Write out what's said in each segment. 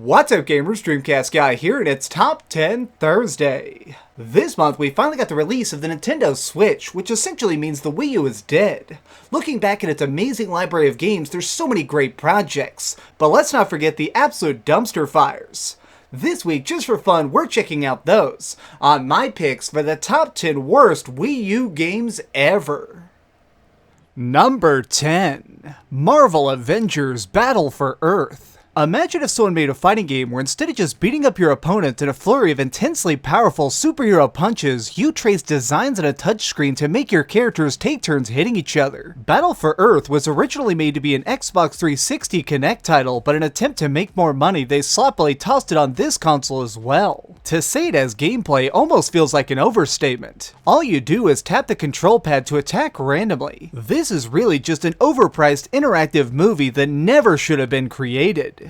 What's up gamers, DreamcastGuy here, and it's Top 10 Thursday. This month we finally got the release of the Nintendo Switch, which essentially means the Wii U is dead. Looking back at its amazing library of games, there's so many great projects, but let's not forget the absolute dumpster fires. This week, just for fun, we're checking out those on my picks for the top 10 worst Wii U games ever. Number 10. Marvel Avengers Battle for Earth. Imagine if someone made a fighting game where instead of just beating up your opponent in a flurry of intensely powerful superhero punches, you trace designs on a touchscreen to make your characters take turns hitting each other. Battle for Earth was originally made to be an Xbox 360 Kinect title, but in an attempt to make more money, they sloppily tossed it on this console as well. To say it as gameplay almost feels like an overstatement. All you do is tap the control pad to attack randomly. This is really just an overpriced interactive movie that never should have been created.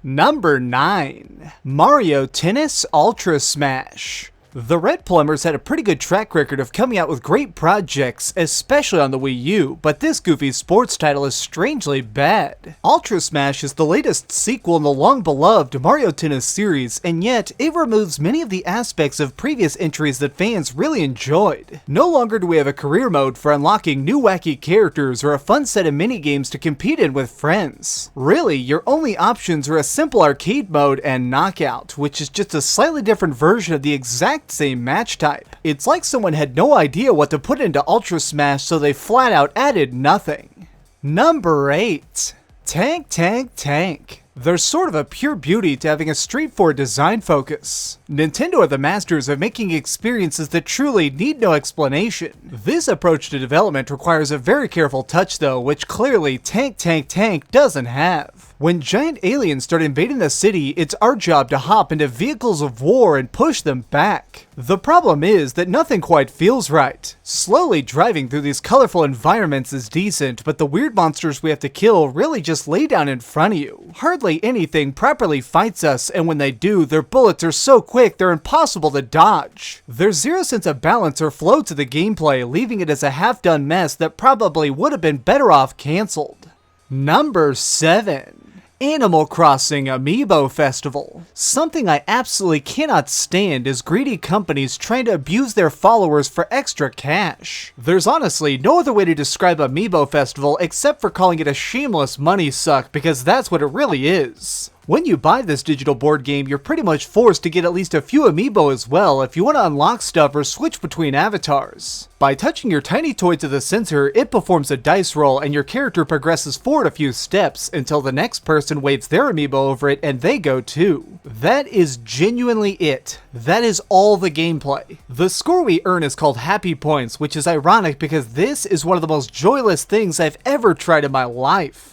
Number 9. Mario Tennis Ultra Smash. The Red Plumbers had a pretty good track record of coming out with great projects, especially on the Wii U, but this goofy sports title is strangely bad. Ultra Smash is the latest sequel in the long-beloved Mario Tennis series, and yet it removes many of the aspects of previous entries that fans really enjoyed. No longer do we have a career mode for unlocking new wacky characters or a fun set of minigames to compete in with friends. Really, your only options are a simple arcade mode and knockout, which is just a slightly different version of the exact same match type. It's like someone had no idea what to put into Ultra Smash, so they flat out added nothing. Number 8. Tank Tank Tank. There's sort of a pure beauty to having a straightforward design focus. Nintendo are the masters of making experiences that truly need no explanation. This approach to development requires a very careful touch though, which clearly Tank Tank Tank doesn't have. When giant aliens start invading the city, it's our job to hop into vehicles of war and push them back. The problem is that nothing quite feels right. Slowly driving through these colorful environments is decent, but the weird monsters we have to kill really just lay down in front of you. Hardly anything properly fights us, and when they do, their bullets are so quick they're impossible to dodge. There's zero sense of balance or flow to the gameplay, leaving it as a half-done mess that probably would have been better off cancelled. Number 7. Animal Crossing Amiibo Festival. Something I absolutely cannot stand is greedy companies trying to abuse their followers for extra cash. There's honestly no other way to describe Amiibo Festival except for calling it a shameless money suck, because that's what it really is. When you buy this digital board game, you're pretty much forced to get at least a few amiibo as well if you want to unlock stuff or switch between avatars. By touching your tiny toy to the sensor, it performs a dice roll and your character progresses forward a few steps until the next person waves their amiibo over it and they go too. That is genuinely it. That is all the gameplay. The score we earn is called Happy Points, which is ironic because this is one of the most joyless things I've ever tried in my life.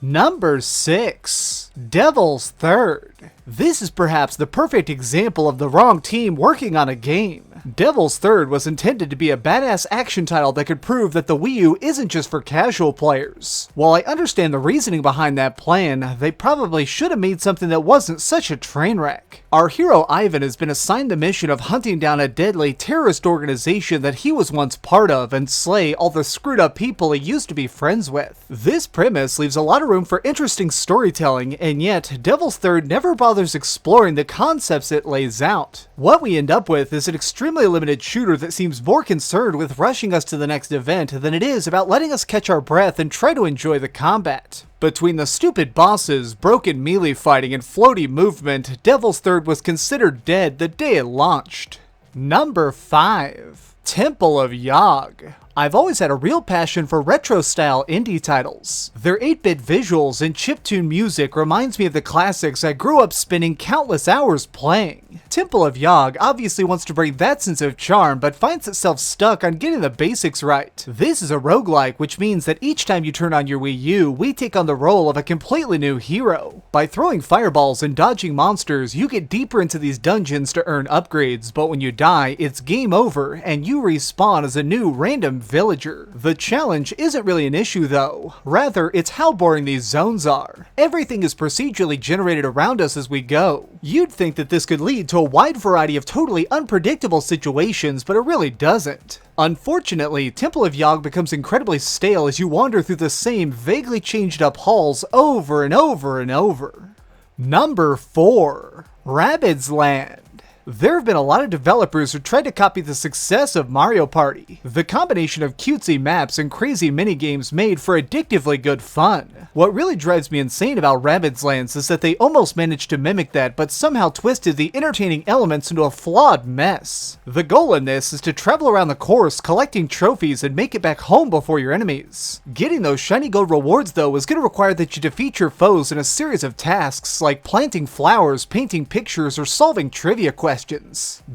Number 6. Devil's Third. This is perhaps the perfect example of the wrong team working on a game. Devil's Third was intended to be a badass action title that could prove that the Wii U isn't just for casual players. While I understand the reasoning behind that plan, they probably should have made something that wasn't such a train wreck. Our hero Ivan has been assigned the mission of hunting down a deadly terrorist organization that he was once part of and slay all the screwed up people he used to be friends with. This premise leaves a lot of room for interesting storytelling, and yet Devil's Third never bothers exploring the concepts it lays out. What we end up with is an extremely limited shooter that seems more concerned with rushing us to the next event than it is about letting us catch our breath and try to enjoy the combat. Between the stupid bosses, broken melee fighting, and floaty movement, Devil's Third was considered dead the day it launched. Number 5. Temple of Yog. I've always had a real passion for retro-style indie titles. Their 8-bit visuals and chiptune music reminds me of the classics I grew up spending countless hours playing. Temple of Yog obviously wants to bring that sense of charm, but finds itself stuck on getting the basics right. This is a roguelike, which means that each time you turn on your Wii U, we take on the role of a completely new hero. By throwing fireballs and dodging monsters, you get deeper into these dungeons to earn upgrades, but when you die, it's game over, and you respawn as a new random villager. The challenge isn't really an issue though. Rather, it's how boring these zones are. Everything is procedurally generated around us as we go. You'd think that this could lead to a wide variety of totally unpredictable situations, but it really doesn't. Unfortunately, Temple of Yog becomes incredibly stale as you wander through the same vaguely changed up halls over and over and over. Number 4. Rabbids Land. There have been a lot of developers who tried to copy the success of Mario Party. The combination of cutesy maps and crazy minigames made for addictively good fun. What really drives me insane about Rabbids Land is that they almost managed to mimic that, but somehow twisted the entertaining elements into a flawed mess. The goal in this is to travel around the course, collecting trophies, and make it back home before your enemies. Getting those shiny gold rewards though is going to require that you defeat your foes in a series of tasks like planting flowers, painting pictures, or solving trivia questions.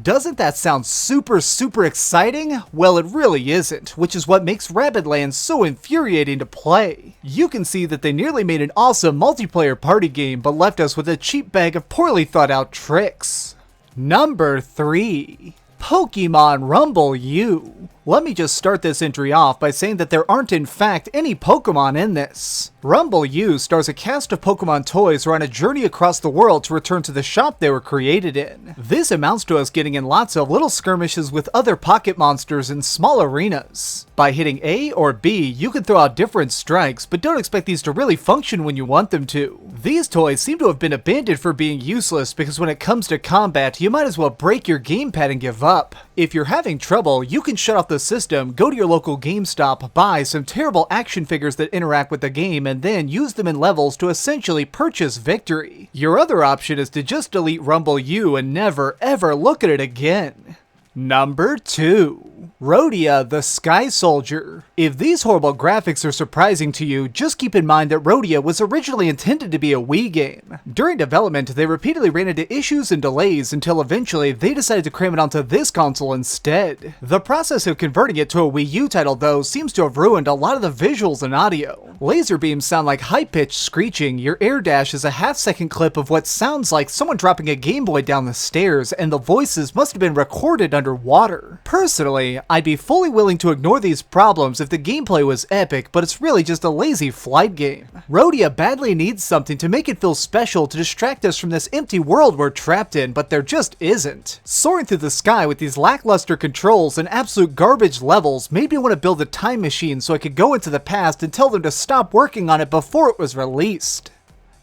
Doesn't that sound super exciting? Well, it really isn't, which is what makes Rabbids Land so infuriating to play. You can see that they nearly made an awesome multiplayer party game, but left us with a cheap bag of poorly thought out tricks. Number 3. Pokémon Rumble U. Let me just start this entry off by saying that there aren't in fact any Pokemon in this. Rumble U stars a cast of Pokemon toys who are on a journey across the world to return to the shop they were created in. This amounts to us getting in lots of little skirmishes with other pocket monsters in small arenas. By hitting A or B, you can throw out different strikes, but don't expect these to really function when you want them to. These toys seem to have been abandoned for being useless because when it comes to combat, you might as well break your gamepad and give up. If you're having trouble, you can shut off the system, go to your local GameStop, buy some terrible action figures that interact with the game, and then use them in levels to essentially purchase victory. Your other option is to just delete Rumble U and never ever look at it again. Number 2. Rodea the Sky Soldier. If these horrible graphics are surprising to you, just keep in mind that Rodea was originally intended to be a Wii game. During development, they repeatedly ran into issues and delays until eventually they decided to cram it onto this console instead. The process of converting it to a Wii U title though seems to have ruined a lot of the visuals and audio. Laser beams sound like high-pitched screeching, your air dash is a half-second clip of what sounds like someone dropping a Game Boy down the stairs, and the voices must have been recorded underwater. Personally, I'd be fully willing to ignore these problems if the gameplay was epic, but it's really just a lazy flight game. Rodea badly needs something to make it feel special to distract us from this empty world we're trapped in, but there just isn't. Soaring through the sky with these lackluster controls and absolute garbage levels made me want to build a time machine so I could go into the past and tell them to stop working on it before it was released.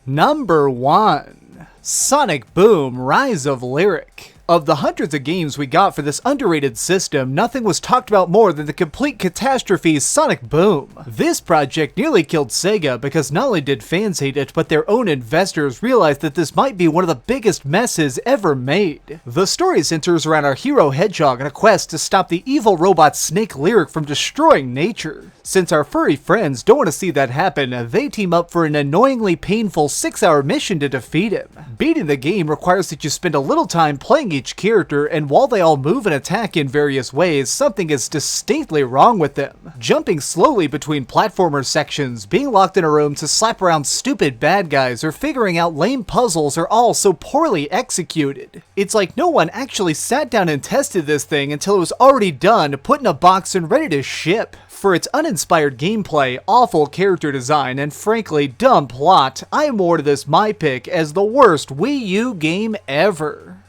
Number 1. Sonic Boom: Rise of Lyric. Of the hundreds of games we got for this underrated system, nothing was talked about more than the complete catastrophe Sonic Boom. This project nearly killed Sega because not only did fans hate it, but their own investors realized that this might be one of the biggest messes ever made. The story centers around our hero Hedgehog on a quest to stop the evil robot Snake Lyric from destroying nature. Since our furry friends don't want to see that happen, they team up for an annoyingly painful 6-hour mission to defeat him. Beating the game requires that you spend a little time playing each character, and while they all move and attack in various ways, something is distinctly wrong with them. Jumping slowly between platformer sections, being locked in a room to slap around stupid bad guys, or figuring out lame puzzles are all so poorly executed. It's like no one actually sat down and tested this thing until it was already done, put in a box and ready to ship. For its uninspired gameplay, awful character design, and frankly dumb plot, I award this my pick as the worst Wii U game ever.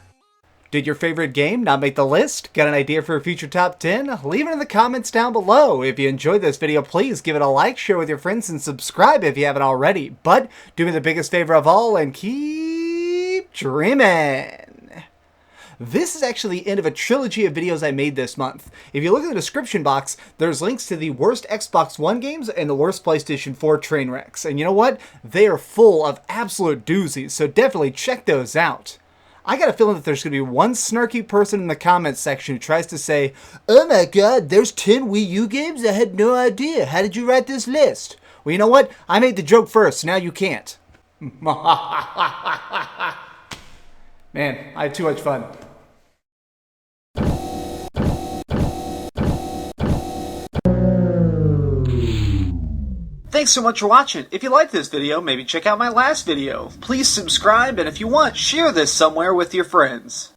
Did your favorite game not make the list? Got an idea for a future top 10? Leave it in the comments down below. If you enjoyed this video, please give it a like, share with your friends, and subscribe if you haven't already. But do me the biggest favor of all and keep dreaming. This is actually the end of a trilogy of videos I made this month. If you look in the description box, there's links to the worst Xbox One games and the worst PlayStation 4 train wrecks. And you know what? They are full of absolute doozies, so definitely check those out. I got a feeling that there's going to be one snarky person in the comments section who tries to say, "Oh my god, there's 10 Wii U games? I had no idea. How did you write this list?" Well, you know what? I made the joke first, so now you can't. Man, I had too much fun. Thanks so much for watching. If you liked this video, maybe check out my last video. Please subscribe, and if you want, share this somewhere with your friends.